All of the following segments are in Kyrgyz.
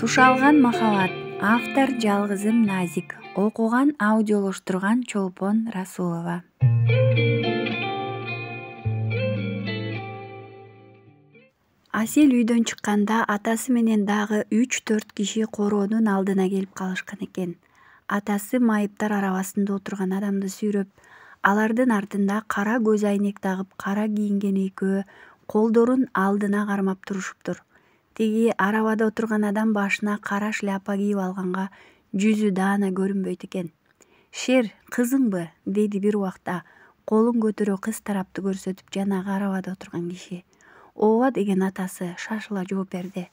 Тушалган махабат. Автор Жалгызым Назик. Окуган аудиолоштурган Чолпон Расулова. Асел үйдөн чыкканда атасы менен дагы 3-4 киши короонун алдына келип калышкан экен. Атасы майыптар арабасында отурган адамды сүйрөп, алардын артында кара көз айнек тагып, кара кийинген экөө колдорун алдына кармап турушуптур. Тиги арабада отурган адам башына кара шляпа кийип алганга жүзү даана көрүнбөйт экен. «Шер, кызыңбы?» деди бир убакта колун көтөрө кыз тарапты көрсөтүп жанагы арабада отурган киши. «Ооба» деген атасы шашыла жооп берди.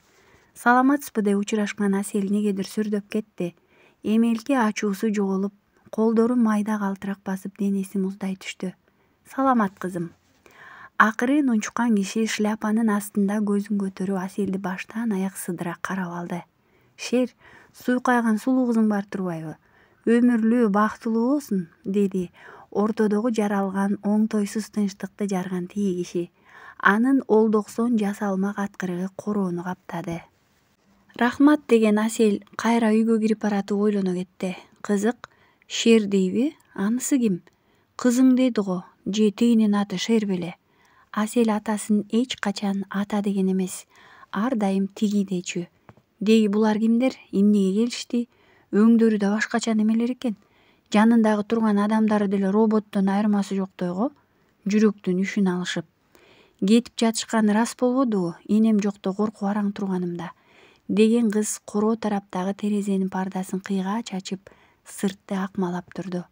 «Саламатсызбы?» деп учурашкан Асел негедир сүрдөп кетти. Эмелки ачуусу жоголуп, колдору майда калтырак басып денеси муздай түштү. «Саламат, кызым». Акырын унчуккан киши шляпанын астында көзүн көтөрүп Аселди баштан аяк сыдыра карап алды. «Шер, суйкайган сулуу кызың бар турбайбы? Өмүрлүү, бактылуу болсун», деди ортодогу жаралган оңтойсуз тынчтыкты жарган тиги киши. Анын олдоксон жасалмак аткырыгы короону каптады. «Рахмат» деген Асел кайра үйгө кирип баратып ойлоно кетти. Кызык, Шер дейби? Анысы ким? Кызың деди го, же тигинин аты Шер беле? Асел атасын эч качан ата деген эмес, ар дайым тиги дечү. Деги булар кимдер? Эмнеге келишти? Өңдөрү да башкача немелер экен. Жанындагы турган адамдары деле роботтон айырмасы жоктой го. Жүрөктүн үшүн алышып. Кетип жатышканы рас болбодубу? Энем жокто коркуп араң турганымда, деген кыз короо тараптагы терезенин пардасын кыйгач ачып, сыртты акмалап турду.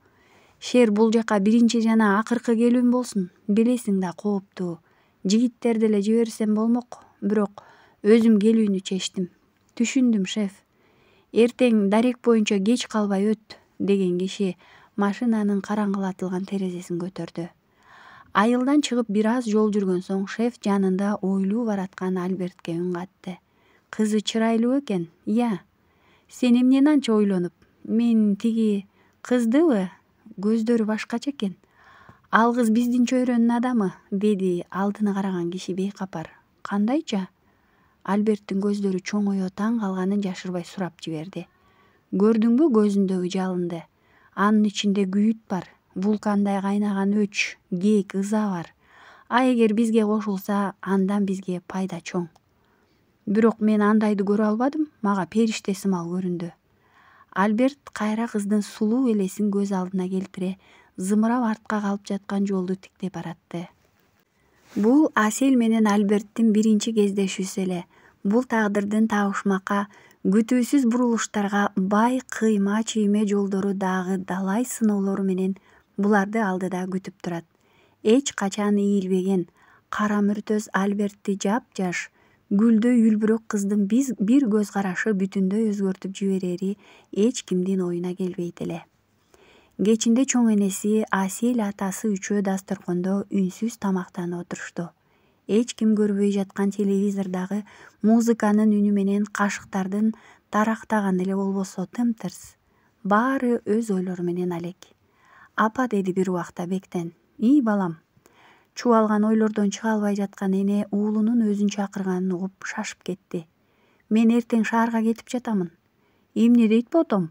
«Шер, бул жака биринчи жана акыркы келүүм болсун. Билесиң да кооптуу. Жигиттерди эле жиберсем болмок, бирок өзүм келүүнү чечтим». «Түшүндүм, шеф. Эртең дарек боюнча кеч калбай өт», деген киши машинанын караңгылатылган терезесин көтөрдү. Айылдан чыгып бир аз жол жүргөн соң шеф жанында ойлуу бараткан Альбертке үн катты. «Кызы чырайлуу экен, ия. Сен эмнени анча ойлонуп?» «Мен тиги кыздыбы? Көздөрү башкача экен. Ал кыз биздин чөйрөнүн адамы», деди алдына караган киши бейкапар. «Кандайча?» Альберттин көздөрү чоңоё таң калганын жашырбай сурап жиберди. «Көрдүңбү көзүндөгү жалынды? Анын ичинде күйүт бар, вулкандай кайнаган өч, кээк, ыза бар. А эгер бизге кошулса, андан бизге пайда чоң. Бирок мен андайды көрө албадым, мага периште сымал көрүндү». Альберт кайра кыздын сулуу элесин көз алдына келтире, зымырап артка калып жаткан жолду тиктей баратты. Бул Асел менен Альберттин биринчи кездешүүсү эле. Бул тагдырдын табышмакка, күтүүсүз бурулуштарга бай кыйма чийме жолдору дагы далай сыноолору менен буларды алдыда күтүп турат. Эч качан ийилбеген кара мүртөз Альбертти жапжаш, гүлдөй үлбүрөк кыздын бир көз карашы бүтүндөй өзгөртүп жиберери эч кимдин оюна келбейт эле. Кечинде чоң энеси Асел атасы үчөө дасторкондо үнсүз тамактанып отурушту. Эч ким көрбөй жаткан телевизордагы музыканын үнү менен кашыктардын тарактаганы эле болбосо тым-тырс. Баары өз ойлору менен алек. «Апа», деди бир убакта бектен. «И, балам». Чубалган ойлордон чыга албай жаткан эне уулунун өзүн чакырганын угуп шашып кетти. «Мен эртең шаарга кетип жатамын». «Эмне дейт ботом?»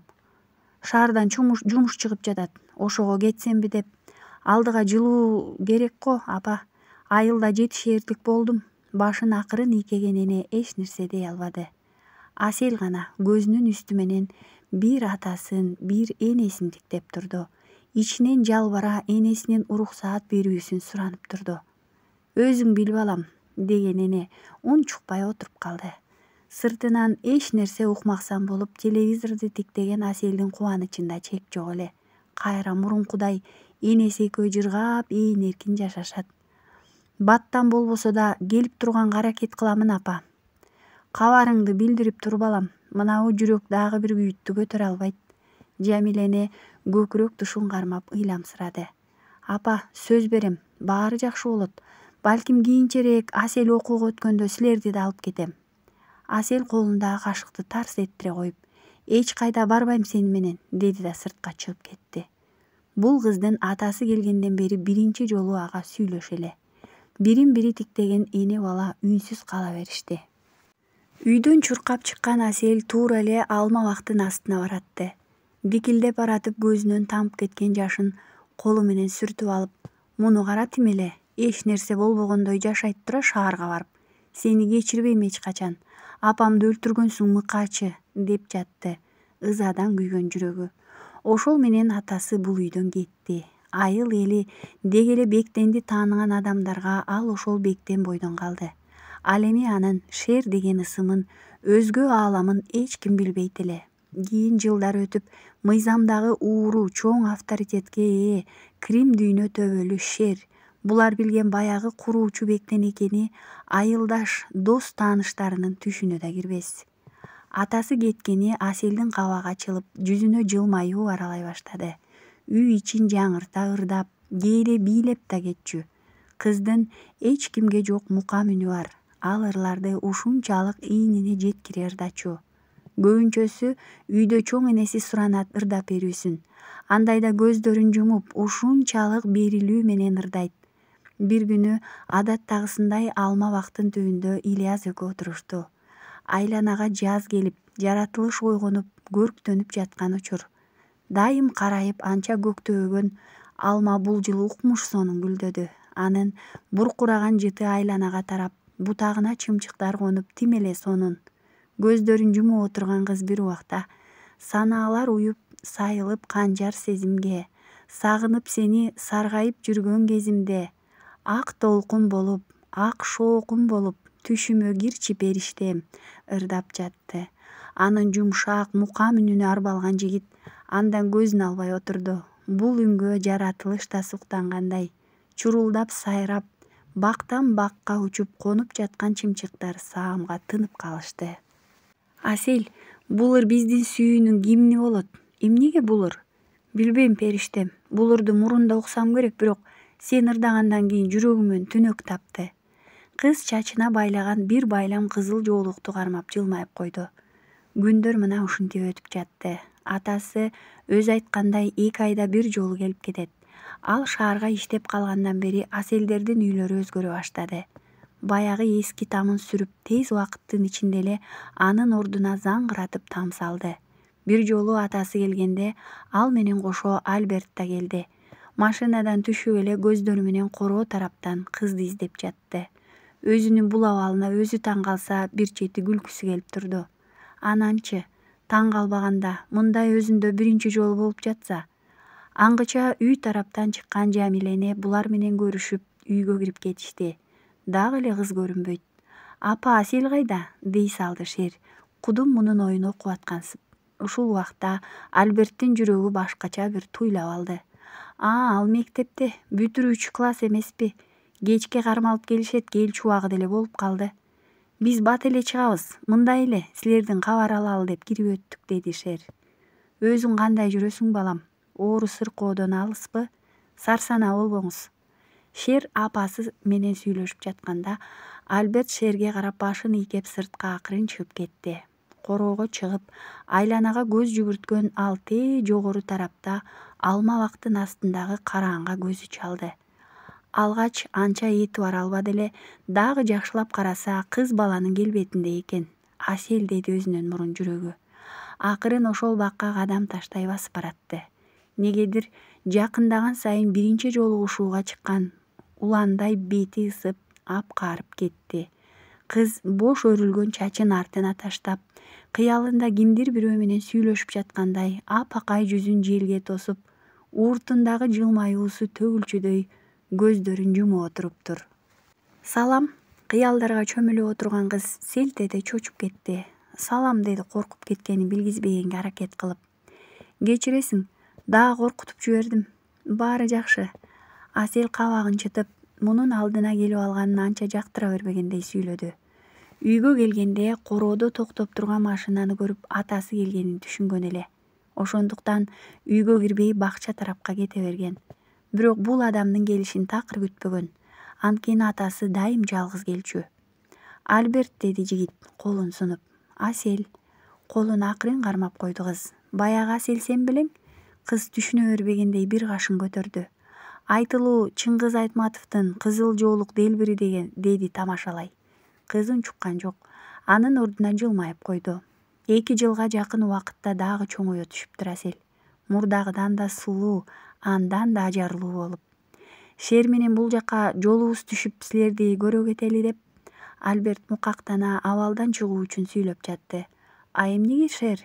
«Шаардан жумуш чыгып жатат. Ошого кетсемби деп. Алдыга жылуу керек го, апа. Айылда жетишээрлик болдум». Башын акырын ийкеген эне эч нерсе дей албады. Асел гана көзүнүн үстү менен бир атасын, бир энесин тиктеп турду. Ичинен жалбара энесинин уруксаат берүүсүн суранып турду. «Өзүң бил, балам», деген эне унчукпай отуруп калды. Сыртынан эч нерсе укмаксан болуп, телевизорду тиктеген Аселдин кубанычында чек жок эле. Кайра мурункудай энеси экөө жыргап, ээн эркин жашашат. «Баттан болбосо да келип турганга аракет кыламын, апа». «Кабарыңды билдирип тур, балам. Мынабу жүрөк дагы бир күйүттү көтөрө албайт». Жамил эне көкүрөк тушун кармап ыйламсырады. «Апа, сөз берем, баары жакшы болот. Балким кийинчерээк Асел окууга өткөндө силерди да алып кетем». Асел колундагы кашыкты тарс эттире коюп, «Эч кайда барбайм сени менен», деди да сыртка чыгып кетти. Бул кыздын атасы келгенден бери биринчи жолу ага сүйлөшө эле. Бирин бири тиктеген эне бала үнсүз кала беришти. Үйдөн чуркап чыккан Асель туура эле алма бактын астына баратты. Дикилдеп баратып көзүнөн тамып кеткен жашын колу менен сүртүп алып, муну каратим эле, эч нерсе болбогондой жашайт тура шаарга барып, сени кечирбейм эч качан, апамды өлтүргөнсүң мыкаачы, деп жатты ызадан күйгөн жүрөгү. Ошол менен атасы бул үйдөн кетти. Айыл эли деги эле Бектенди тааныган адамдарга ал ошол Бектен бойдон калды. Ал эми анын Шер деген ысымын, өзгө ааламын эч ким билбейт эле. Кийин жылдар өтүп, мыйзамдагы ууру чоң авторитетке ээ Крим дүйнө төбөлү Шер, булар билген баягы куруучу Бектен экени айылдаш, дос тааныштарынын түшүнө да кирбес. Атасы кеткени Аселдин кабагы ачылып, жүзүнө жылмаюу аралай баштады. Үй ичин жаңырта ырдап, кээде бийлеп да кетчү. Кыздын эч кимге жок мукам үнү бар. Ал ырларды ушунчалык ийнине жеткире ырдачу. Көбүнчөсү үйдө чоң энеси суранат ырдап берүүсүн. Андайда көздөрүн жумуп, ушунчалык берилүү менен ырдайт. Бир күнү адаттагысындай алма бактын түбүндө Ильяс экөө отурушту. Айланага жаз келип, жаратылыш ойгонуп, көрктөнүп жаткан учур. Дайым карайып анча көктөбөгөн алма бул жылы укмуш сонун гүлдөдү. Анын буркураган жыты айланага тарап, бутагына чымчыктар конуп, тим эле сонун. Көздөрүн жумуп отурган кыз бир убакта санаалар уюп, сайылып канжар сезимге, сагынып сени саргайып жүргөн кезимде, ак толкун болуп, ак шоокун болуп, түшүмө кирчи периштем, ырдап жатты. Анын жумшак, мукам үнүнө арбалган жигит андан көзүн албай отурду. Бул үнгө жаратылыш да суктангандай, чурулдап сайрап, бактан бакка учуп конуп жаткан чымчыктар саамга тынып калышты. Асель, булыр биздин сүйүүнүн гимни болот. Эмнеге булыр? Билбейм периштем. Булурду мурунда уксам керек, бирок сен ырдагандан кийин жүрөгүмөн түнөк тапты. Кыз чачына байлаган бир байлам кызыл жоолукту кармап жылмайып койду. Күндөр мына ушинтип өтүп жатты. Атасы өзү айткандай 2 айда бир жолу келип кетет. Ал шаарга иштеп калгандан бери Аселдердин үйлөрү өзгөрө баштады. Баягы эски тамын сүрүп, тез убакыттын ичинде эле анын ордуна заңгыратып там салды. Бир жолу атасы келгенде ал менен кошо Альберт да келди. Машинадан түшүп эле көздөрү менен короо тараптан кызды издеп жатты. Өзүнүн бул абалына өзү таң калса, бир чети күлкүсү келип турду. Ананчы, таң калбаганда, мындай өзүндө биринчи жолу болуп жатса. Аңгыча үй тараптан чыккан Жамилени булар менен көрүшүп, үйгө кирип кетишти. Дагы эле кыз көрүнбөйт. Апа, Асель кайда? Дей салды Шер, кудум мунун оюн окуп аткансып. Ушул убакта Альберттин жүрөгү башкача бир туйлап алды. Ал мектепте, бүтүрүүчү класс эмеспи? Кечке кармалып келишет, келчү убагы деле болуп калды. Биз бат эле чыгабыз, мындай эле силердин кабар алалы деп кирип өттүк, деди Шер. Өзүң кандай жүрөсүң балам? Оору сыркоодон алыспы? Сарсанаа болбоңуз. Шер апасы менен сүйлөшүп жатканда Альберт Шерге карап башын ийкеп сыртка акырын чыгып кетти. Короого чыгып, айланага көз жүгүрткөн ал тээ жогору тарапта алма бактын астындагы караанга көзү чалды. Алгач анча этибар албады эле, дагы жакшылап караса кыз баланын келбетинде экен. Асель, деди өзүнүн мурун жүрөгү. Акырын ошол бакка кадам таштай басып баратты. Негедир жакындаган сайын биринчи жолу ушууга чыккан уландай бети ысып, апкаарып кетти. Кыз бош өрүлгөн чачын артына таштап, кыялында кимдир бирөө менен сүйлөшүп жаткандай апакай жүзүн желге тосуп, ууртундагы жылмаюусу төгүлчүдөй көздөрүн жумуп отуруптур. Салам, кыялдарга чөмүлүп отурган кыз селт эте чочуп кетти. Салам, деди коркуп кеткенин билгизбегенге аракет кылып. Кечиресиң, дагы коркутуп жибердим. Баары жакшы. Асель кабагын чытып, мунун алдына келип алганын анча жактыра бербегендей сүйлөдү. Үйгө келгенде короодо токтоп турган машинаны көрүп атасы келгенин түшүнгөн эле. Ошондуктан үйгө кирбей бакча тарапка кете берген. Бирок бул адамдын келишин такыр күтпөгөн. Анткени атасы дайым жалгыз келчү. Альберт, деди жигит колун сунуп. Асель. Колун акырын кармап койду кыз. Баягы Асель сен белең? Кыз түшүнө бербегендей бир кашын көтөрдү. Айтылуу Чыңгыз Айтматовдун кызыл жоолук делбири деген, деди тамашалай. Кыз унчуккан жок. Анын ордуна жылмайып койду. 2 жылга жакын убакытта дагы чоңое түшүптүр Асель. Мурдагыдан да сулуу, андан да ажарлуу болуп. Шер менен бул жака жолубуз түшүп силерди көрө кетели деп Альберт мукактана абалдан чыгуу үчүн сүйлөп жатты. А эмнеге Шер?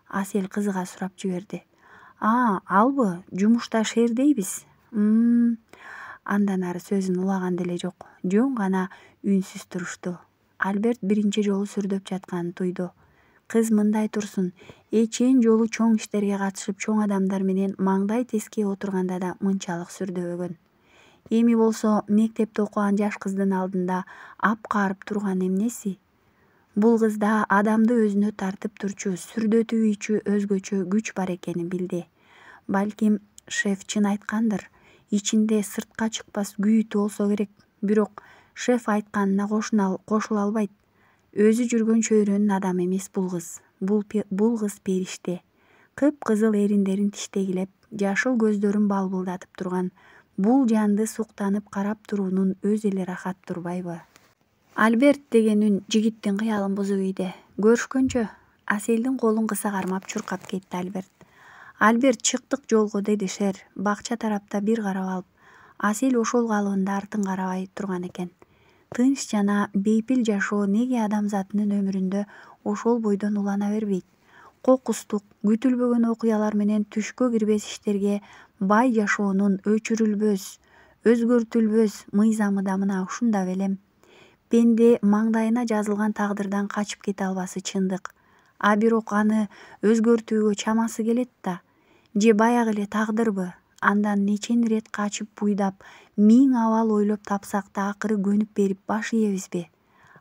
Асель кызыга сурап жиберди. Албы, жумушта Шер дейбиз. Андан ары сөзүн улаган деле жок. Жөн гана үнсүз турушту. Альберт биринчи жолу сүрдөп жатканын туйду. Кыз мындай турсун, эчен жолу чоң иштерге катышып чоң адамдар менен маңдай теске отурганда да мынчалык сүрдөбөгөн. Эми болсо мектепте окуган жаш кыздын алдында апкаарып турган эмнеси? Бул кызда адамды өзүнө тартып турчу, сүрдөтүүчү өзгөчө күч бар экенин билди. Балким шеф чын айткандыр. Ичинде сыртка чыкпас күйүтү болсо керек. Бирок шеф айтканына кошула албайт. Өзү жүргөн чөйрөнүн адамы эмес бул кыз. Бул кыз периште. Кыпкызыл эриндерин тиштегилеп, жашыл көздөрүн балбылдатып турган бул жанды суктанып карап туруунун өзү эле рахат турбайбы? Альберт деген үн жигиттин кыялын бузуп ийди. Көрүшкөнчө. Аселдин колун кыса кармап чуркап кетти Альберт. Альберт чыктык жолго, деди Шер, бакча тарапта бир карап алып. Асель ошол калыбында артын карабай турган экен. Тынч жана бейпил жашоо неге адамзатынын өмүрүндө ошол бойдон улана бербейт? Кокустук, күтүлбөгөн окуялар менен түшкө кирбес иштерге бай жашоонун өчүрүлбөс, өзгөртүлбөс мыйзамы да мына ушунда белем. Пенде маңдайына жазылган тагдырдан качып кете албасы чындык. А бирок аны өзгөртүүгө чамасы келет да. Же баягы эле тагдырбы? Андан нечен ирет качып буйдап, 1000 абал ойлоп тапсак да акыры көнүп берип баш ийебизби?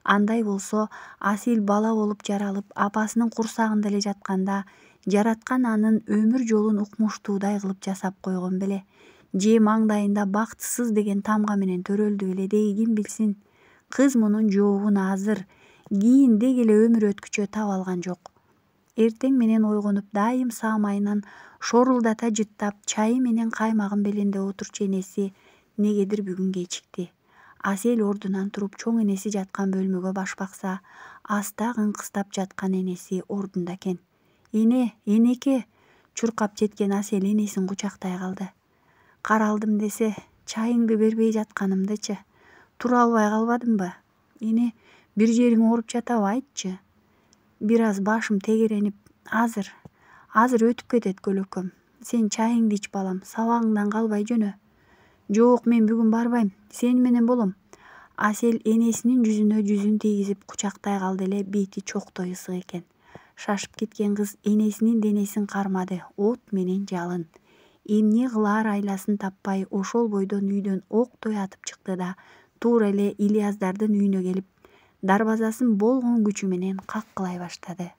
Андай болсо Асель бала болуп жаралып, апасынын курсагында эле жатканда жараткан анын өмүр жолун укмуштуудай кылып жасап койгон беле? Же маңдайында бактысыз деген тамга менен төрөлдү беле деги ким билсин? Кыз мунун жообун азыр, кийин деги эле өмүр өткүчө таба алган жок. Эртең менен ойгонуп дайым саамайынан шорулдата жыттап, чайы менен каймагын беленде отурчу энеси негедир бүгүн кечикти. Асель ордунан туруп чоң энеси жаткан бөлмөгө баш бакса, аста кыңкыстап жаткан энеси ордунда экен. Энеке, чуркап жеткен Асель энесин кучактай калды. Каралдым десе, чайыңды бербей жатканымдычы. Тура албай калбадымбы? Эне, бир жериң ооруп жатабы, айтчы. Бир аз башым тегеренип, азыр өтүп кетет көлөкөм. Сен чайыңды ич балам, сабагыңдан калбай жөнө. Жок, мен бүгүн барбайм, сени менен болом. Асель энесинин жүзүнө жүзүн тийгизип кучактай калды эле, бети чоктой ысык экен. Шашып кеткен кыз энесинин денесин кармады, от менен жалын. Эмне кылаар айласын таппай ошол бойдон үйдөн октой атып чыкты да туура эле Ильяздардын үйүнө келип, дарбазасын болгон күчү менен каккылай баштады.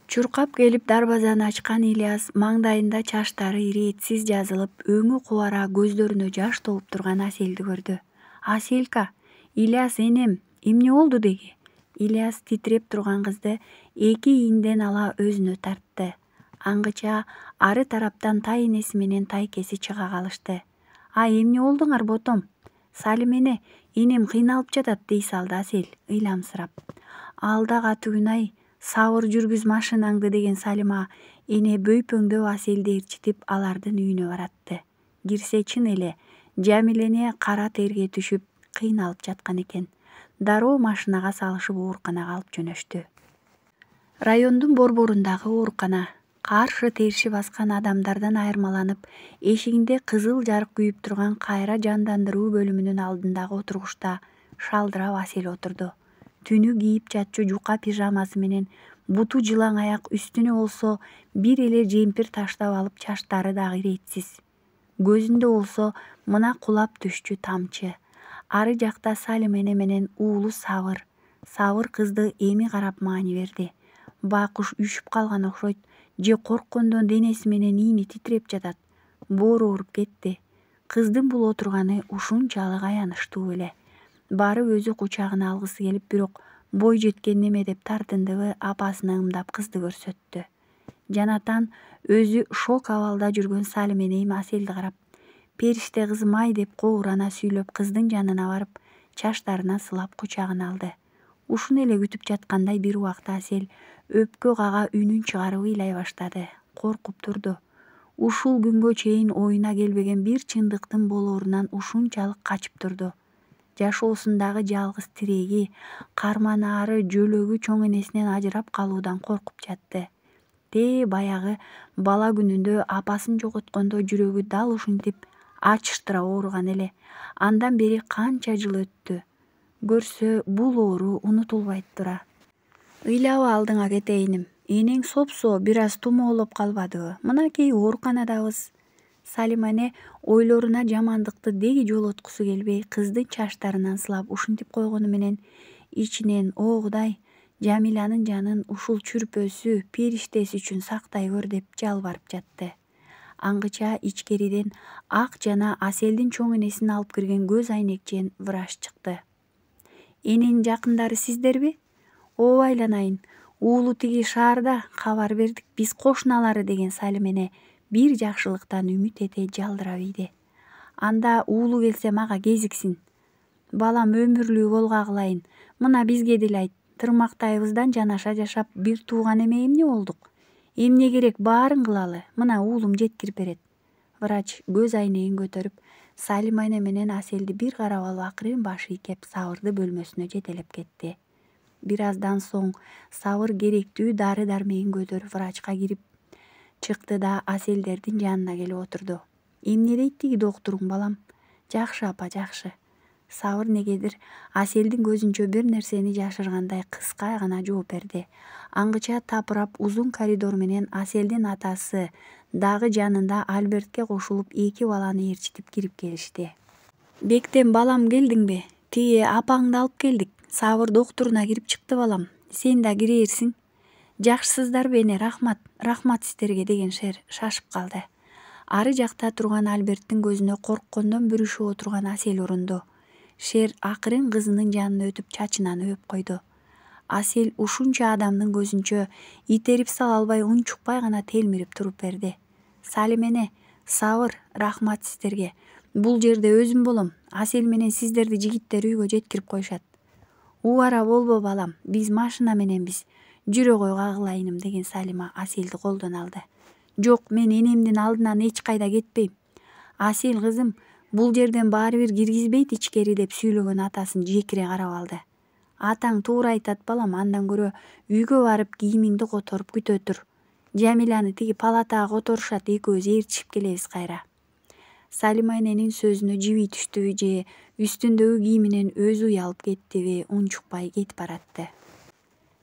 Чуркап келип дарбазаны ачкан Ильяс маңдайында чаштары иретсиз жазылып, өңү кубара, көздөрүнө жаш толуп турган Аселди көрдү. Аселька, Ильяс энем, эмне болду деги? Ильяс титиреп турган кызды эки ийинден ала өзүнө тартты. Аңгыча ары тараптан тай энеси менен тайкеси чыга калышты. Эмне болдуңар ботом? Салим эне, энем кыйналып жатат, дей салды Асель ыйламсырап. Алда катууй-ай, сабыр жүргүз машинаңды, деген Салима эне бөйпөңдөп Аселди ээрчитип алардын үйүнө баратты. Кирсе чын эле Жамилене кара терге түшүп кыйналып жаткан экен. Дароо машинага салышып ооруканага алып жөнөштү. Райондун борборундагы оорукана. Каршы терши баскан адамдардан айырмаланып, эшигинде кызыл жарык күйүп турган кайра жандандыруу бөлүмүнүн алдындагы отургучта шалдырап Асель отурду. Түнү кийип жатчу жука пижамасы менен буту жылаң аяк, үстүнө болсо бир эле жемпир таштап алып, чаштары дагы иретсиз. Көзүндө болсо мына кулап түшчү тамчы. Ары жакта Салим эне менен уулу Сабыр. Сабыр кызды эми карап маани берди. Байкуш үшүп калган окшойт, же корккондон денеси менен ийини титиреп жатат. Боору ооруп кетти. Кыздын бул отурганы ушунчалык аянычтуу эле. Барып өзү кучагына алгысы келип, бирок бой жеткен неме деп тартындыбы, апасына ымдап кызды көрсөттү. Жанатан өзү шок абалда жүргөн Салим энейим Аселди карап, периште кызым ай деп коурана сүйлөп, кыздын жанына барып, чаштарынан сылап кучагына алды. Ушуну эле күтүп жаткандай бир убакта Асель өпкө кага үнүн чыгарып ыйлай баштады. Коркуп турду. Ушул күнгө чейин оюна келбеген бир чындыктын болоорунан ушунчалык качып турду. Жашоосундагы жалгыз тиреги, карманаары жөлөгү чоң энесинен ажырап калуудан коркуп жатты. Баягы бала күнүндө апасын жоготкондо жүрөгү дал ушинтип ачыштыра ооруган эле. Андан бери канча жыл өттү. Көрсө бул оору унутулбайт тура. Ыйлаба алдыңа кетейиним. Энең сопсоо бир аз тумоолоп калбадыбы? Мынакей ооруканадабыз. Салима эне ойлоруна жамандыкты деги жолоткусу келбей, кыздын чачтарынан сылап ушинтип койгону менен ичинен «О Кудай, Жамиланын жанын ушул чүрпөсү, периштеси үчүн сактай көр» деп жалбарып жатты. Аңгыча ичкериден ак жана Аселдин чоң энесин алып кирген көз айнекчен врач чыкты. «Эненин жакындары сиздерби? Ооба айланайын. Уулу тиги шаарда, кабар бердик, биз кошуналары» деген Салима эне бир жакшылыктан үмүт эте жалдырап ийди. «Анда уулу келсе мага кезиксин. Балам өмүрлүү болгагылайын. Мына бизге деле айт. Тырмактайыбыздан жанаша жашап бир тууган эме эмне болдук? Эмне керек баарын кылалы. Мына уулум жеткирип берет». Врач көз айнегин көтөрүп Салима эне менен Аселди бир карап алып акырын баш ийкеп Сабырды бөлмөсүнө жетелеп кетти. Бир аздан соң Сабыр керектүү дары дармегин көтөрүп врачка кирип чыкты да Аселдердин жанына келип отурду. «Эмне дейт тиги доктуруң, балам?» «Жакшы апа, жакшы». Сабыр негедир Аселдин көзүнчө бир нерсени жашыргандай кыска гана жооп берди. Аңгыча тапырап узун коридор менен Аселдин атасы дагы жанында Альбертке кошулуп эки баланы ээрчитип кирип келишти. «Бектен балам келдиңби? Тиги апаңды алып келдик. Сабыр доктуруна кирип чыкты балам. Сен да кирээрсиң». «Жакшысыздарбы эне, рахмат, рахмат сиздерге» деген Шер шашып калды. Ары жакта турган Альберттин көзүнө корккондон бүрүшүп отурган Асел урунду. Шер акырын кызынын жанына өтүп чачынан өөп койду. Асел ушунча адамдын көзүнчө итерип сала албай унчукпай гана телмирип туруп берди. «Салим эне, Сабыр, рахмат сиздерге. Бул жерде өзүм болом. Асел менен сиздерди жигиттер үйгө жеткирип коюшат». «Убара болбо балам, биз машина мененбиз. Жүрө койгагылайыным» деген Салима Аселди колдон алды. «Жок, мен энемдин алдынан эч кайда кетпейм. Асел кызым, бул жерден баары бир киргизбейт ичкери» деп сүйлөгөн атасын жекире карап алды. «Атаң туура айтат балам, андан көрө үйгө барып кийимиңди которуп күтө тур. Жамиланы тиги палатага которушат, экөөбүз ээрчишип келебиз кайра». Салима эненин сөзүнө жиби түштүбү же үстүндөгү кийиминен өзү уялып кеттиби унчукпай кетип баратты.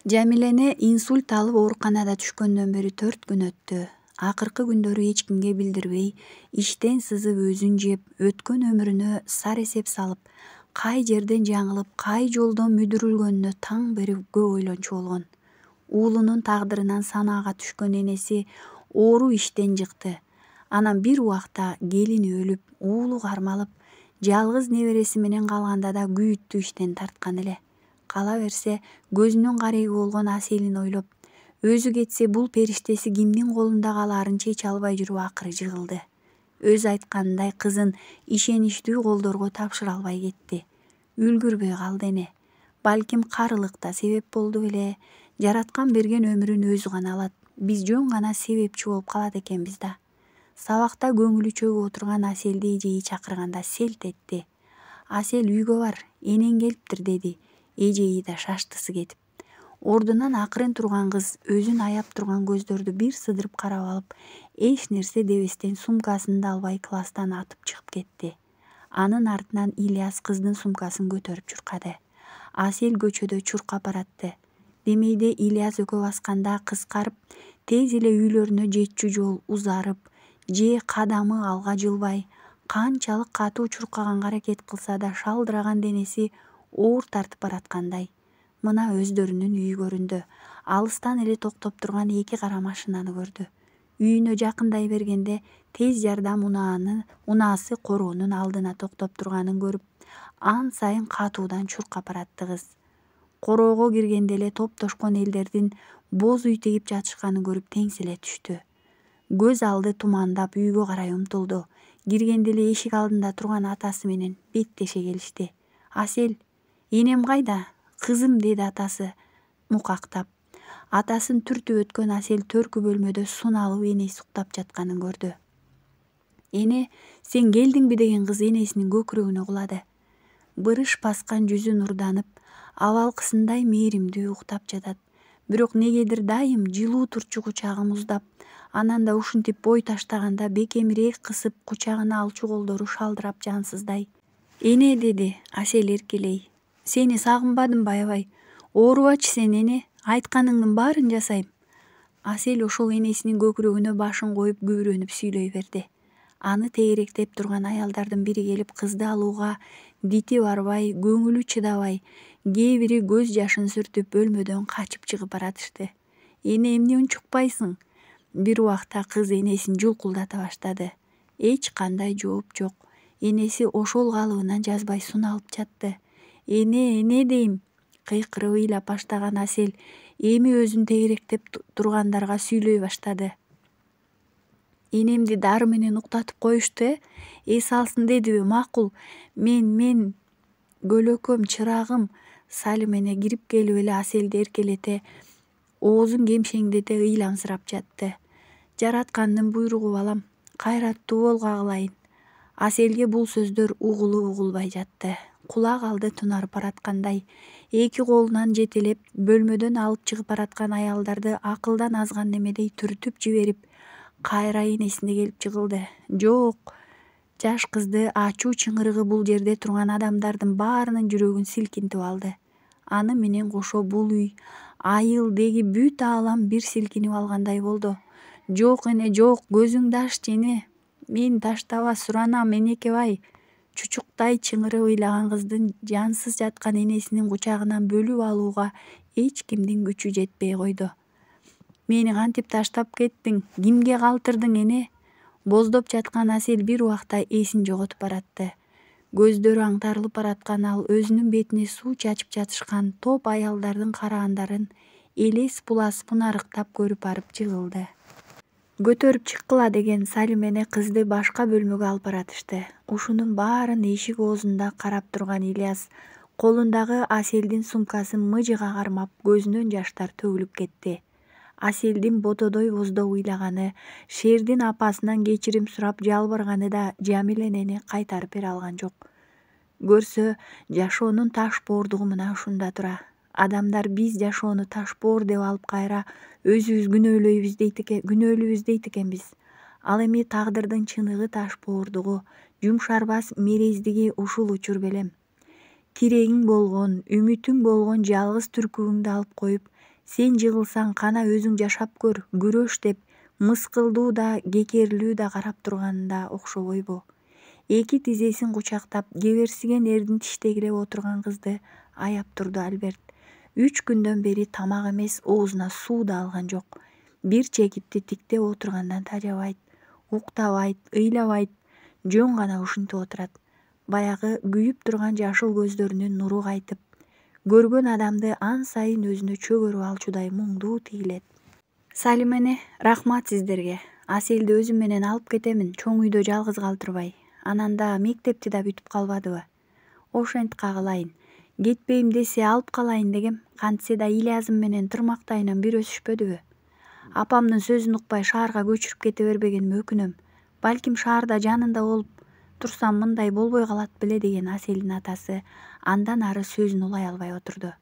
Жамила эне инсульт алып ооруканада түшкөндөн бери 4 күн өттү. Акыркы күндөрү эч кимге билдирбей, иштен сызып өзүн жеп, өткөн өмүрүнө сар эсеп салып, кай жерден жаңылып, кай жолдон мүдүрүлгөнүнө таң берүүгө ойлончу болгон. Уулунун тагдырынан санаага түшкөн энеси оору иштен жыкты. Анан бир убакта келини өлүп, уулу кармалып, жалгыз небереси менен калганда да күйүттүү иштен тарткан эле. Кала берсе, көзүнүн кареги болгон Аселин ойлоп, өзү кетсе бул периштеси кимдин колунда калаарын чече албай жүрүп акыры жыгылды. Өз айтканындай кызын ишеничтүү колдорго тапшыра албай кетти. Үлгүрбөй калды эне. Балким карылык да себеп болду беле. Жараткан берген өмүрүн өзү гана алат. Биз жөн гана себепчи болуп калат экенбиз да. Сабакта көңүлү чөгүп отурган Аселди эжеи чакырганда селт этти. «Асел, үйгө бар, энең келиптир» деди. Эжеи да шаштысы кетип. Ордунан акырын турган кыз өзүн аяп турган көздөрдү бир сыдырып карап алып, эч нерсе дебестен сумкасын да албай класстан атып чыгып кетти. Анын артынан Ильяс кыздын сумкасын көтөрүп чуркады. Асел көчөдө чуркап баратты. Демейде Ильяс экөө басканда кыскарып, тез эле үйлөрүнө жетчү жол узарып, же кадамы алга жылбай, канчалык катуу чуркаганга аракет кылса да шалдыраган денеси оор тартып бараткандай. Мына өздөрүнүн үйү көрүндү. Алыстан эле токтоп турган эки кара машинаны көрдү. Үйүнө жакындай бергенде тез жардам унаасы короонун алдына токтоп турганын көрүп, ан сайын катуудан чуркап баратты кыз. Короого киргенде эле топтошкон элдердин боз үй тигип жатышканын көрүп теңселе түштү. Көз алды тумандап үйгө карай умтулду. Киргенде эле эшик алдында турган атасы менен беттеше келишти. «Асел, энем кайда? Кызым, деди атасы мукактап. Атасын түртүп өткөн Асель төркү бөлмөдө суналып энеси уктап жатканын көрдү. Эне, сен келдиңби деген кыз энесинин көкүрөгүнө кулады. Бырыш баскан жүзү нурданып, абалкысындай мээримдүү уктап жатат. Бирок негедир дайым жылуу турчу кучагы муздап, анан да ушинтип бой таштаганда бекемирээк кысып кучагына алчу колдору шалдырап жансыздай. Эне, деди Асель эркелей. Сени сагынбадымбы аябай? Оорубачы сен, эне? Айтканыңдын баарын жасайм. Асель ошол энесинин көкүрөгүнө башын коюп күбүрөнүп сүйлөй берди. Аны тегеректеп турган аялдардын бири келип кызды алууга дити барбай, көңүлү чыдабай, кээ бири көз жашын сүртүп бөлмөдөн качып чыгып баратышты. Эне, эмне унчукпайсың? Бир убакта кыз энесин жулкулдата баштады. Эч кандай жооп жок. Энеси ошол калыбынан жазбай суналып жатты. Эне, эне дейм. Кыйкырып ыйлап баштаган Асель эми өзүн тегеректеп тургандарга сүйлөй баштады. Энемди дары менен уктатып коюшту, эс алсын дедиби? Макул. Мен көлөкөм, чырагым. Салим эне кирип келип эле Аселди эркелете, оозун кемшеңдете ыйламсырап жатты. Жараткандын буйругу, балам. Кайраттуу болго кылайын. Аселге бул сөздөр угулуп угулбай жатты. Кулак алды тунарып бараткандай. Эки колунан жетелеп бөлмөдөн алып чыгып бараткан аялдарды акылдан азган немедей түртүп жиберип, кайра энесине келип жыгылды. Жок. Жаш кызды ачуу чыңырыгы бул жерде турган адамдардын баарынын жүрөгүн силкинтип алды. Аны менен кошо бул үй, айыл, деги бүт аалам бир силкинип алгандай болду. Жок, эне, жок, көзүңдү аччы, эне. Мени таштаба, суранам, энекебай. Чучуктай чыңырып ыйлаган кыздын жансыз жаткан энесинин кучагынан бөлүп алууга эч кимдин күчү жетпей койду. Мени кантип таштап кеттиң? Кимге калтырдың, эне? Боздоп жаткан Асель бир убакта эсин жоготуп баратты. Көздөрү аңтарылып бараткан ал өзүнүн бетине суу чачып жатышкан топ аялдардын караандарын элес булас мунарыктап көрүп барып жыгылды. Көтөрүп чыккыла деген Салим эне кызды башка бөлмөгө алып баратышты. Ушунун баарын эшик оозунда карап турган Ильяс колундагы Аселдин сумкасын мыжыга кармап, көзүнөн жаштар төгүлүп кетти. Аселдин ботодой боздоп ыйлаганы, Шердин апасынан кечирим сурап жалбырганы да Жамил энени кайтарып бере алган жок. Көрсө, жашоонун таш боордугу мына ушунда тура. Адамдар биз жашоону таш боор деп алып кайра өзүбүз күнөөлүүбүз дейт экенбиз. Ал эми тагдырдын чыныгы таш боордугу, жумшарбас мерездиги ушул учур белем. Тирегиң болгон, үмүтүң болгон жалгыз түркүбүңдү алып коюп, сен жыгылсаң кана өзүң жашап көр, күрөш деп мыскылдуу да, кекерилүү да карап турганында окшобойбу? Эки тизесин кучактап, кеберсиген эрдин тиштегилеп отурган кызды аяп турду Альберт. 3 күндөн бери тамак эмес, оозуна суу да алган жок. Бир чекитти тиктеп отургандан тажабайт, уктабайт, ыйлабайт, жөн гана ушинтип отурат. Баягы күйүп турган жашыл көздөрүнүн нуру кайтып, көргөн адамды ан сайын өзүнө чөгөрүп алчудай муңдуу тийилет. Салим эне, рахмат сиздерге. Аселди өзүм менен алып кетемин, чоң үйдө жалгыз калтырбай. Анан да мектепти да бүтүп калбадыбы? Ошентип кагылайын. Кетпейм десе алып калайын дегем. Кантсе да Ильязым менен тырмактайынан бир өсүшпөдүбү? Апамдын сөзүн укпай шаарга көчүрүп кете бербегениме өкүнөм. Балким шаарда жанында болуп турсам мындай болбой калат беле, деген Аселдин атасы андан ары сөзүн улай албай отурду.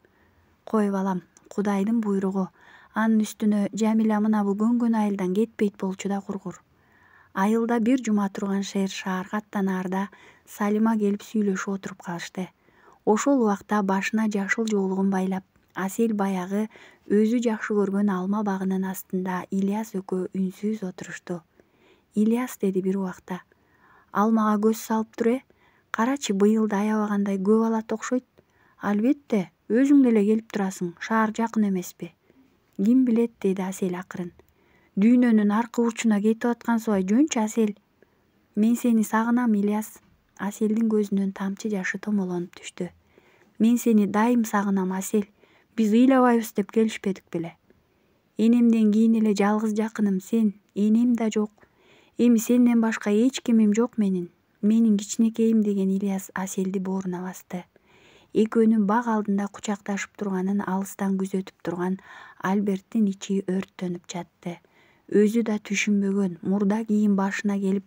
Кой, балам, Кудайдын буйругу. Анын үстүнө Жамиля мына бул көнгөн айылдан кетпейт болчу да кургур. Айылда бир жума турган Шер шаарга аттанаарда Салима келип сүйлөшүп отуруп калышты. Ошол убакта башына жашыл жоолугун байлап, Асель баягы өзү жакшы көргөн алма багынын астында Ильяс экөө үнсүз отурушту. Ильяс, деди бир убакта, алмага көз салып тур, карачы, быйыл да аябагандай көп алат окшойт. Албетте, өзүң деле келип турасың, шаар жакын эмеспи? Ким билет, деди Асель акырын. Дүйнөнүн аркы бурчуна кетип аткансыбай, жөнчү Асель. Мен сени сагынам, Ильяс. Аселдин көзүнөн тамчы жашы томолонуп түштү. Мен сени дайым сагынам, Асель. Биз ыйлабайбыз деп келишпедик беле? Энемден кийин эле жалгыз жакыным сен, энем да жок. Эми сенден башка эч кимим жок менин. Менин кичинекейим, деген Ильяс Аселди бооруна басты. Экөөнүн бак алдында кучакташып турганын алыстан күзөтүп турган Альберттин ичи өрттөнүп жатты. Өзү да түшүнбөгөн, мурда кийин башына келип,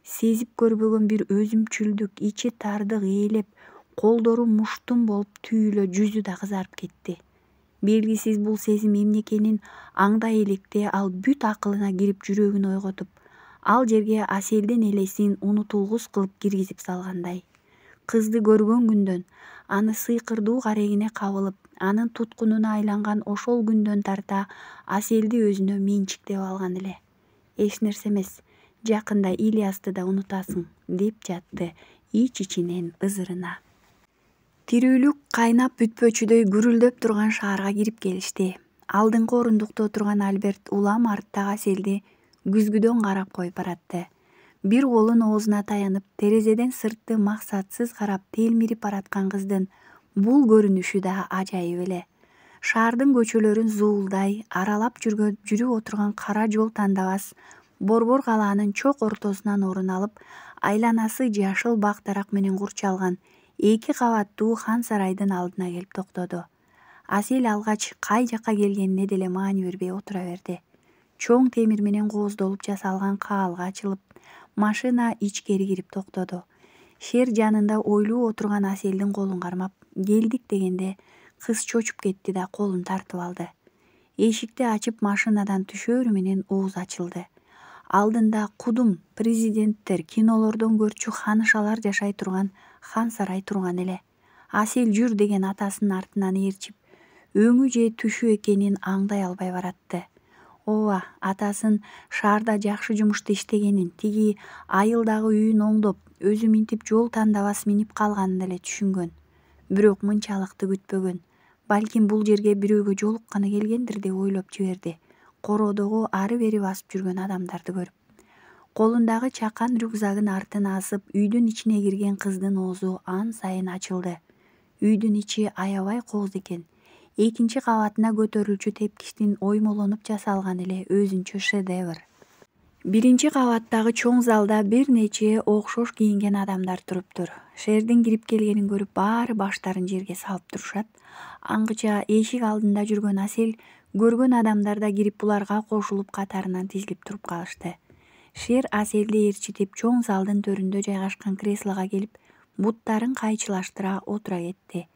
сезип көрбөгөн бир өзүмчүлдүк, ичи тардык ээлеп, колдору муштум болуп түйүлө, жүзү да кызарып кетти. Белгисиз бул сезим эмне экенин аңдай электе ал бүт акылына кирип жүрөгүн ойготуп, ал жерге Аселдин элесин унутулгус кылып киргизип салгандай. Кызды көргөн күндөн, аны сыйкырдуу карегине кабылып, анын туткунуна айланган ошол күндөн тарта Аселди өзүнө менчиктеп алган эле. Эч нерсе эмес, жакында Ильясты да унутасың, деп жатты ич-ичинен ызырына. Тирүүлүк кайнап бүтпөчүдөй гүрүлдөп турган шаарга кирип келишти. Алдыңкы орундукта отурган Альберт улам арттагы Аселди күзгүдөн карап коюп баратты. Бир колун оозуна таянып, терезеден сыртты максатсыз карап телмирип бараткан кыздын бул көрүнүшү да ажайып эле. Шаардын көчөлөрүн зуулдай аралап жүрүп отурган кара жол тандабас борбор калаанын чок ортосунан орун алып, айланасы жашыл бак дарак менен курчалган 2 кабаттуу хан сарайдын алдына келип токтоду. Асел алгач кай жакка келгенине деле маани бербей отура берди. Чоң темир менен кооздолуп жасалган каалга ачылып, машина ичкери кирип токтоду. Шер жанында ойлуу отурган Аселдин колун кармап, келдик дегенде кыз чочуп кетти да колун тартып алды. Эшикти ачып машинадан түшөөрү менен ооз ачылды. Алдында кудум президенттер, кинолордон көрчү ханышалар жашай турган хан сарай турган эле. Асел жүр деген атасынын артынан ээрчип, өңү же түшү экенин аңдай албай баратты. Ооба, атасын шаарда жакшы жумушта иштегенин, тиги айылдагы үйүн оңдоп, өзү минтип жол тандабас минип калганын эле түшүнгөн. Бирок мынчалыкты күтпөгөн. Балким бул жерге бирөөгө жолукканы келгендир деп ойлоп жиберди, короодогу ары-бери басып жүргөн адамдарды көрүп. Колундагы чакан рюкзагын артына асып, үйдүн ичине кирген кыздын оозу ан сайын ачылды. Үйдүн ичи аябай кооз экен. 2 кабатына көтөрүлчү тепкичтин оймолонуп жасалган эле өзүнчө шедевр. 1 кабаттагы чоң залда бир нече окшош кийинген адамдар туруптур. Шердин кирип келгенин көрүп баары баштарын жерге салып турушат. Аңгыча эшик алдында жүргөн Асел көргөн адамдар да кирип буларга кошулуп катарынан тизилип туруп калышты. Шер Аселди ээрчитип чоң залдын төрүндө жайгашкан креслого келип, буттарын кайчылаштыра отура кетти.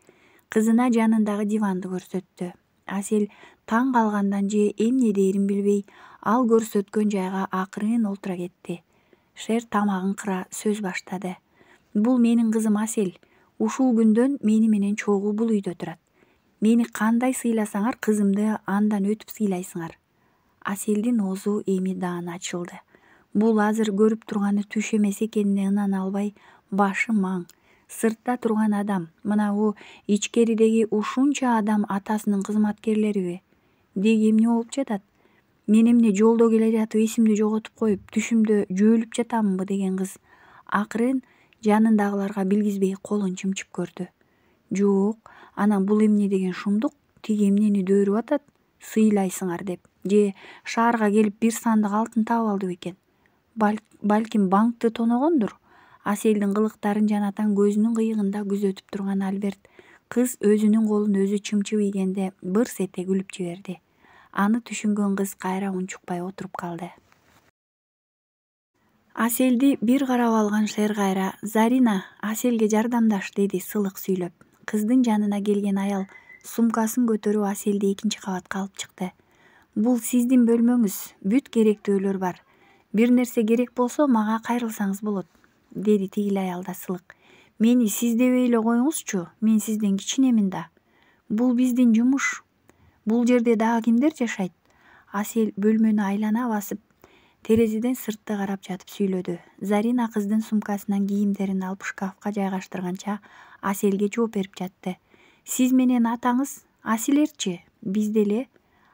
Кызына жанындагы диванды көрсөттү. Асел таң калгандан же эмне дээрин билбей, ал көрсөткөн жайга акырын олтура кетти. Шер тамагын кыра сөз баштады. Бул менин кызым Асел. Ушул күндөн мени менен чогуу бул үйдө турат. Мени кандай сыйласаңар, кызымды андан өтүп сыйлайсыңар. Аселдин оозу эми даана ачылды. Бул азыр көрүп турганы түш эмес экенине ынана албай, башы маң. Сыртта турган адам, мынабу ичкеридеги ушунча адам атасынын кызматкерлериби? Деги эмне болуп жатат? Мен эмне жолдо келе жатып эсимди жоготуп коюп, түшүмдө жөөлүп жатамынбы деген кыз акырын жанындагыларга билгизбей колун чымчып көрдү. Жок, анан бул эмне деген шумдук, тиги эмнени дөөрүп атат, сыйлайсыңар деп. Же шаарга келип бир сандык алтын таап алды бекен? Балким банкты тоногондур. Аселдин кылыктарын жанатан көзүнүн кыйыгында күзөтүп турган Альберт кыз өзүнүн колун өзү чымчып ийгенде бырс эте күлүп жиберди. Аны түшүнгөн кыз кайра унчукпай отуруп калды. Аселди бир карап алган Шер кайра «Зарина, Аселге жардамдаш» деди сылык сүйлөп. Кыздын жанына келген аял сумкасын көтөрүп Аселди 2 кабатка алып чыкты. Бул сиздин бөлмөңүз, бүт керектөөлөр бар. Бир нерсе керек болсо мага кайрылсаңыз болот, деди тигил аял да сылык. Мени сиз дебей эле коюңузчу, мен сизден кичинемин да. Бул биздин жумуш. Бул жерде дагы кимдер жашайт? Асел бөлмөнү айлана басып, терезеден сыртты карап жатып сүйлөдү. Зарина кыздын сумкасынан кийимдерин алып шкафка жайгаштырганча Аселге жооп берип жатты. Сиз менен атаңыз, Асилерчи, биз деле.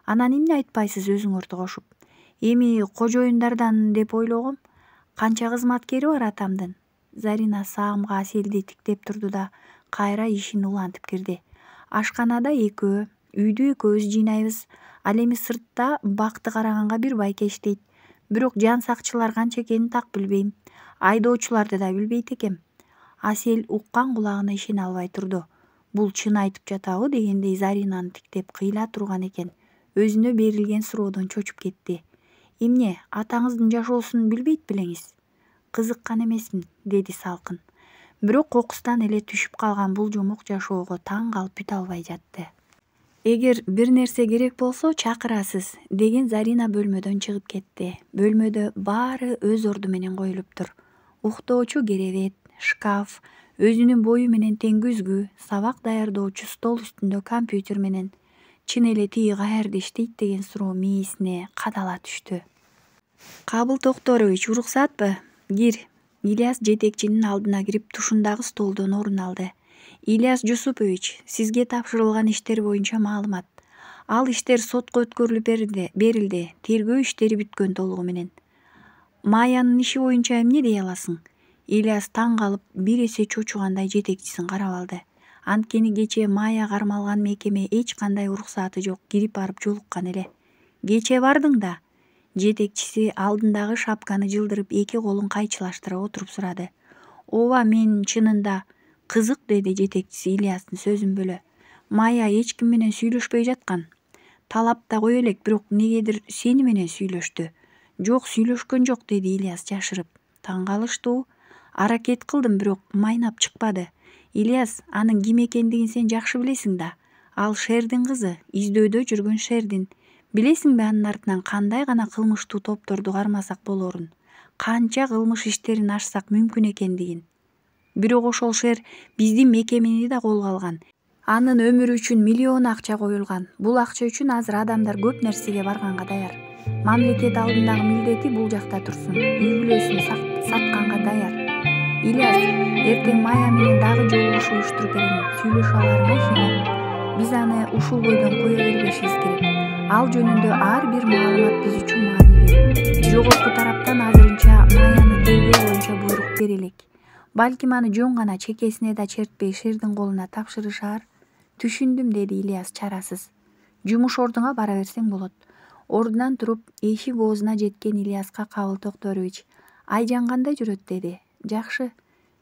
Анан эмне айтпайсыз өзүңөрдү кошуп? Эми кожоюндардан деп ойлогом. Канча кызматкери бар атамдын? Зарина саамга Аселди тиктеп турду да кайра ишин улантып кирди. Ашканада экөө, үйдү экөөбүз жыйнайбыз. Ал эми сыртта бакты караганга бир байке иштейт. Бирок жан сакчылар канча экенин так билбейм. Айдоочуларды да билбейт экем. Асел уккан кулагына ишене албай турду. Бул чын айтып жатабы дегендей Заринаны тиктеп кыйла турган экен. Өзүнө берилген суроодон чочуп кетти. Эмне, атаңыздын жашоосун билбейт белеңиз? Кызыккан эмесмин, деди салкын. Бирок кокустан эле түшүп калган бул жомок жашоого таң калып бүтө албай жатты. Эгер бир нерсе керек болсо чакырасыз, деген Зарина бөлмөдөн чыгып кетти. Бөлмөдө баары өз орду менен коюлуптур. Уктоочу керебет, шкаф, өзүнүн бою менен тең күзгү, сабак даярдоочу стол үстүндө компьютер менен. Чын эле тиги каерде иштейт деген суроо мээсине кадала түштү. Кабыл Токторович, уруксатпы? Кир. Ильяс жетекчинин алдына кирип тушундагы столдон орун алды. Ильяс Жусупович, сизге тапшырылган иштер боюнча маалымат. Ал иштер сотко өткөрүлүп берилди. Тергөө иштери бүткөн толугу менен. Маянын иши боюнча эмне дей аласың? Ильяс таң калып, бир эсе чочугандай жетекчисин карап алды. Анткени кечээ Мая кармалган мекеме эч кандай уруксаты жок, кирип барып жолуккан эле. Кечээ бардың да? Жетекчиси алдындагы шапканы жылдырып эки колун кайчылаштыра отуруп сурады. Ооба, мен чынында. Кызык, деди жетекчиси Ильястын сөзүн бөлө. Мая эч ким менен сүйлөшпөй жаткан. Талап да кое элек, бирок негедир сени менен сүйлөштү. Жок, сүйлөшкөн жок, деди Ильяс жашырып. Таң калыштуу. Аракет кылдым, бирок майнап чыкпады. Ильяс, анын ким экендигин сен жакшы билесиң да. Ал Шердин кызы, издөдө жүргөн Шердин. Билесиңби анын артынан кандай гана кылмыштуу топторду кармасак болорун, канча кылмыш иштерин ачсак мүмкүн экендигин. Бирок ошол Шер биздин мекемени да колго алган. Анын өмүрү үчүн миллион акча коюлган. Бул акча үчүн азыр адамдар көп нерсеге барганга даяр. Мамлекет алдындагы милдети бул жакта турсун. Үй бүлөсүн сатканга даяр. Ильяс, эртең Мая менен дагы жолугушуу уюштуруп берем. Сүйлөшө аларыңа ишенем. Биз аны ушул бойдон кое бербешибиз керек. Ал жөнүндө ар бир маалымат биз үчүн маанилүү. Жогорку тараптан азырынча Маяны тергөө боюнча буйрук берилек. Балким аны жөн гана чекесине да чертпей Шердин колуна тапшырышаар. Түшүндүм, деди Ильяс чарасыз. Жумуш ордуңа бара берсең болот. Ордунан туруп эшик оозуна жеткен Ильяска Кабыл Токторович, Айжан кандай жүрөт, деди. Жакшы,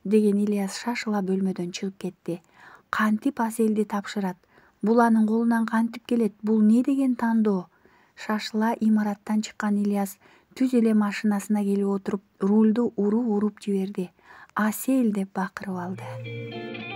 деген Ильяс шашыла бөлмөдөн чыгып кетти. Кантип Аселди тапшырат? Бул анын колунан кантип келет? Бул не деген тандоо? Шашыла имараттан чыккан Ильяс түз эле машинасына келип отуруп, рулду уруп жиберди. Асел деп бакырып алды.